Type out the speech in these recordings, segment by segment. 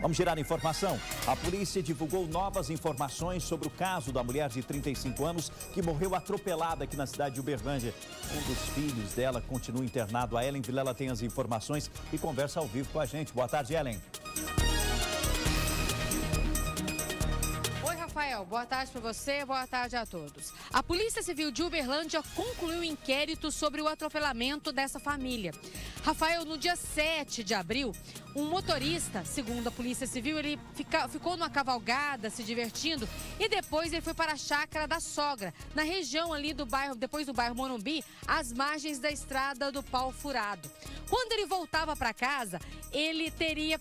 Vamos girar a informação. A polícia divulgou novas informações sobre o caso da mulher de 35 anos que morreu atropelada aqui na cidade de Uberlândia. Um dos filhos dela continua internado. A Ellen Vilela tem as informações e conversa ao vivo com a gente. Boa tarde, Ellen. Oi, Rafael. Boa tarde para você, boa tarde a todos. A Polícia Civil de Uberlândia concluiu o inquérito sobre o atropelamento dessa família. Rafael, no dia 7 de abril, um motorista, segundo a Polícia Civil, ele ficou numa cavalgada se divertindo e depois ele foi para a chácara da sogra, na região ali do bairro, depois do bairro Morumbi, às margens da estrada do Pau Furado. Quando ele voltava para casa, ele teria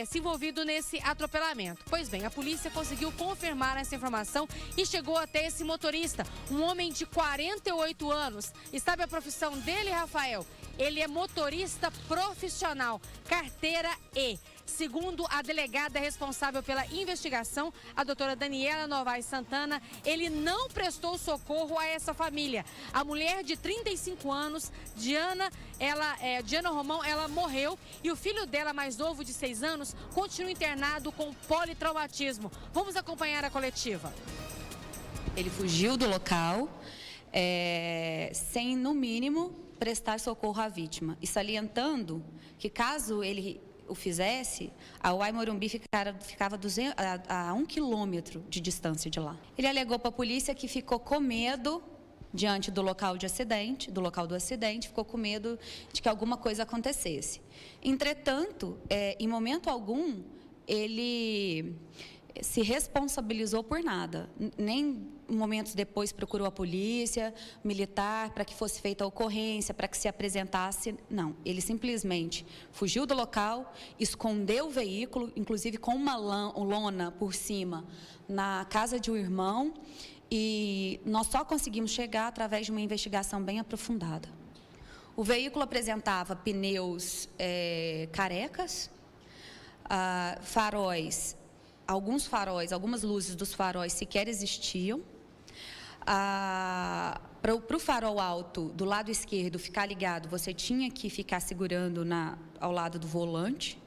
se envolvido nesse atropelamento. Pois bem, a polícia conseguiu confirmar essa informação e chegou até esse motorista, um homem de 48 anos. E sabe a profissão dele, Rafael? Ele é motorista profissional, carteira E. Segundo a delegada responsável pela investigação, a doutora Daniela Novaes Santana, ele não prestou socorro a essa família. A mulher de 35 anos, Diana Romão, ela morreu e o filho dela, mais novo, de 6 anos, continua internado com politraumatismo. Vamos acompanhar a coletiva. Ele fugiu do local sem, no mínimo, prestar socorro à vítima. E salientando que, caso ele o fizesse, a UAI Morumbi ficava a 1 quilômetro de distância de lá. Ele alegou para a polícia que ficou com medo diante do local do acidente, ficou com medo de que alguma coisa acontecesse. Entretanto, em momento algum, ele se responsabilizou por nada, nem momentos depois procurou a polícia militar para que fosse feita a ocorrência, para que se apresentasse, não. Ele simplesmente fugiu do local, escondeu o veículo, inclusive com uma lona por cima, na casa de um irmão, e nós só conseguimos chegar através de uma investigação bem aprofundada. O veículo apresentava pneus carecas, faróis. Algumas luzes dos faróis sequer existiam. Para o farol alto do lado esquerdo ficar ligado, você tinha que ficar segurando ao lado do volante.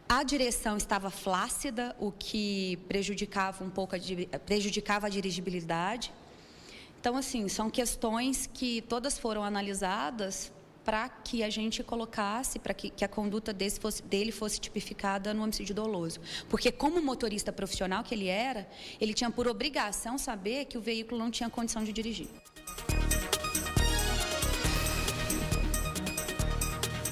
A direção estava flácida, o que prejudicava a dirigibilidade. Então, assim, são questões que todas foram analisadas para que a gente colocasse, para que a conduta dele fosse tipificada no homicídio doloso. Porque, como motorista profissional que ele era, ele tinha por obrigação saber que o veículo não tinha condição de dirigir.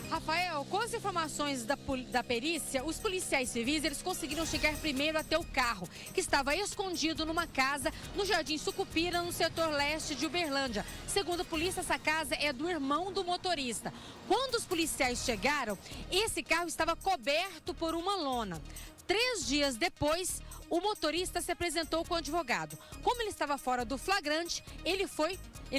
Rafael, com as informações da perícia, os policiais civis, eles conseguiram chegar primeiro até o carro, que estava escondido numa casa no Jardim Sucupira, no setor leste de Uberlândia. Segundo a polícia, essa casa é do irmão do motorista. Quando os policiais chegaram, esse carro estava coberto por uma lona. 3 dias depois, o motorista se apresentou com o advogado. Como ele estava fora do flagrante, ele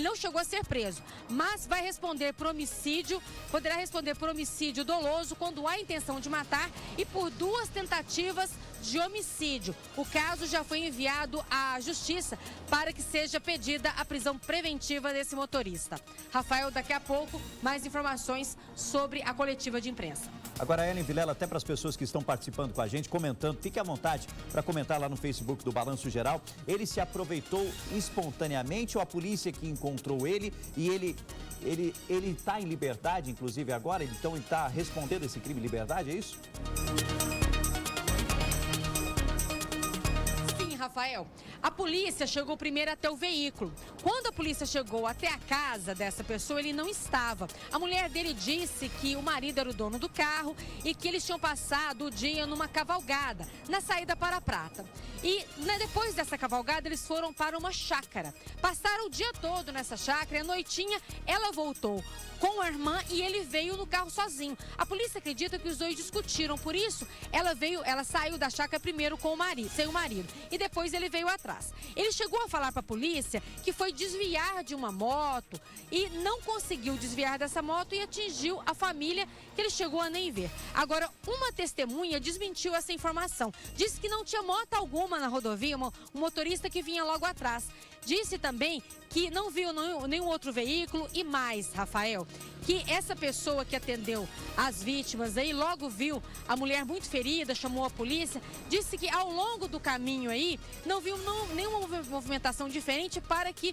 não chegou a ser preso, mas vai responder por homicídio, poderá responder por homicídio doloso quando há intenção de matar e por 2 tentativas de homicídio. O caso já foi enviado à Justiça para que seja pedida a prisão preventiva desse motorista. Rafael, daqui a pouco, mais informações sobre a coletiva de imprensa. Agora, Ellen Vilela, até para as pessoas que estão participando com a gente, comentando, fique à vontade para comentar lá no Facebook do Balanço Geral. Ele se aproveitou espontaneamente ou a polícia que encontrou ele e ele está em liberdade, inclusive agora? Então ele está respondendo esse crime em liberdade, é isso? Rafael, a polícia chegou primeiro até o veículo. Quando a polícia chegou até a casa dessa pessoa, ele não estava. A mulher dele disse que o marido era o dono do carro e que eles tinham passado o dia numa cavalgada, na saída para a Prata. E depois dessa cavalgada, eles foram para uma chácara. Passaram o dia todo nessa chácara e à noitinha ela voltou com a irmã e ele veio no carro sozinho. A polícia acredita que os dois discutiram, por isso ela saiu da chácara primeiro sem o marido e depois ele veio atrás. Ele chegou a falar para a polícia que foi desviar de uma moto e não conseguiu desviar dessa moto e atingiu a família que ele chegou a nem ver. Agora, uma testemunha desmentiu essa informação. Disse que não tinha moto alguma na rodovia, um motorista que vinha logo atrás. Disse também que não viu nenhum outro veículo e mais, Rafael, que essa pessoa que atendeu as vítimas aí logo viu a mulher muito ferida, chamou a polícia, disse que ao longo do caminho aí não viu nenhuma movimentação diferente para que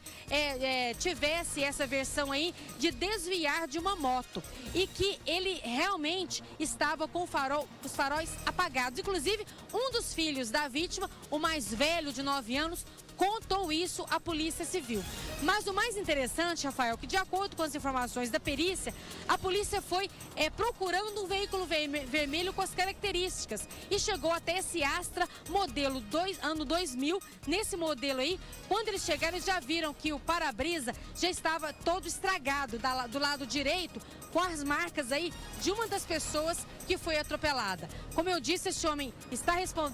tivesse essa versão aí de desviar de uma moto e que ele realmente estava com os faróis apagados. Inclusive, um dos filhos da vítima, o mais velho de 9 anos, contou isso à Polícia Civil. Mas o mais interessante, Rafael, que de acordo com as informações da perícia, a polícia foi procurando um veículo vermelho com as características e chegou até esse Astra modelo ano 2000. Nesse modelo aí, quando eles chegaram, eles já viram que o para-brisa já estava todo estragado do lado direito, com as marcas aí de uma das pessoas que foi atropelada. Como eu disse, esse homem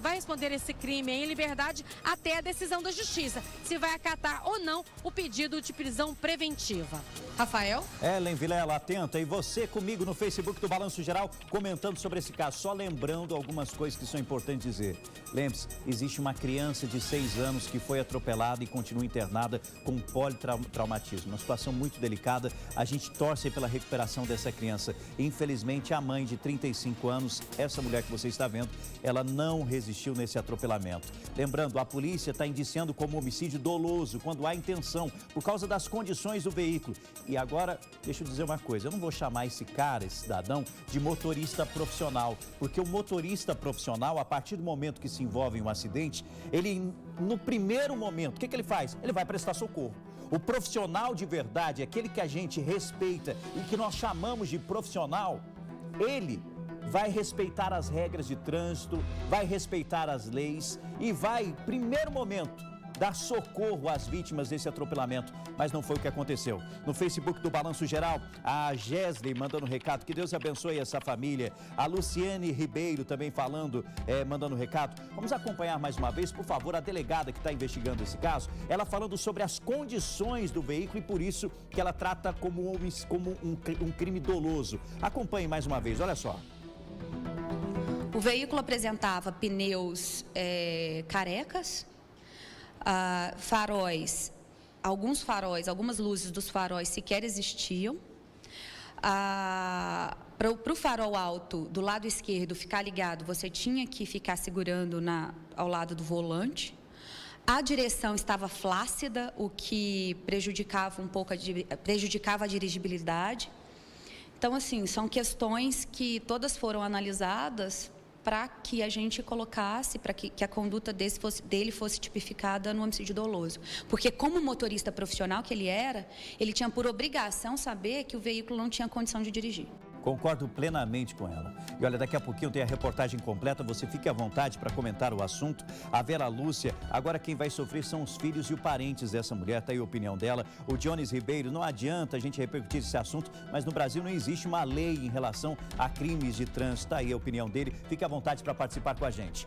vai responder esse crime em liberdade até a decisão da Justiça, se vai acatar ou não o pedido de prisão preventiva. Rafael? Ellen Vilela, atenta. E você comigo no Facebook do Balanço Geral, comentando sobre esse caso. Só lembrando algumas coisas que são importantes dizer. Lembre-se, existe uma criança de 6 anos que foi atropelada e continua internada com politraumatismo. Uma situação muito delicada. A gente torce pela recuperação dessa criança. Infelizmente, a mãe de 35 anos, essa mulher que você está vendo, ela não resistiu nesse atropelamento. Lembrando, a polícia está indiciando como homicídio doloso, quando há intenção, por causa das condições do veículo. E agora, deixa eu dizer uma coisa, eu não vou chamar esse cara, esse cidadão, de motorista profissional, porque o motorista profissional, a partir do momento que se envolve em um acidente, ele, no primeiro momento, o que ele faz? Ele vai prestar socorro. O profissional de verdade, aquele que a gente respeita e que nós chamamos de profissional, ele vai respeitar as regras de trânsito, vai respeitar as leis e vai, primeiro momento, dar socorro às vítimas desse atropelamento, mas não foi o que aconteceu. No Facebook do Balanço Geral, a Gesley mandando recado, que Deus abençoe essa família. A Luciane Ribeiro também falando, mandando recado. Vamos acompanhar mais uma vez, por favor, a delegada que está investigando esse caso, ela falando sobre as condições do veículo e por isso que ela trata como um crime doloso. Acompanhe mais uma vez, olha só. O veículo apresentava pneus carecas, faróis, algumas luzes dos faróis sequer existiam. Para o farol alto do lado esquerdo ficar ligado, você tinha que ficar segurando ao lado do volante. A direção estava flácida, o que prejudicava prejudicava a dirigibilidade. Então, assim, são questões que todas foram analisadas para que a gente colocasse, para que a conduta dele fosse tipificada no homicídio doloso. Porque como motorista profissional que ele era, ele tinha por obrigação saber que o veículo não tinha condição de dirigir. Concordo plenamente com ela. E olha, daqui a pouquinho tem a reportagem completa, você fique à vontade para comentar o assunto. A Vera Lúcia, agora quem vai sofrer são os filhos e os parentes dessa mulher, tá aí a opinião dela. O Dionis Ribeiro, não adianta a gente repercutir esse assunto, mas no Brasil não existe uma lei em relação a crimes de trânsito, tá aí a opinião dele. Fique à vontade para participar com a gente.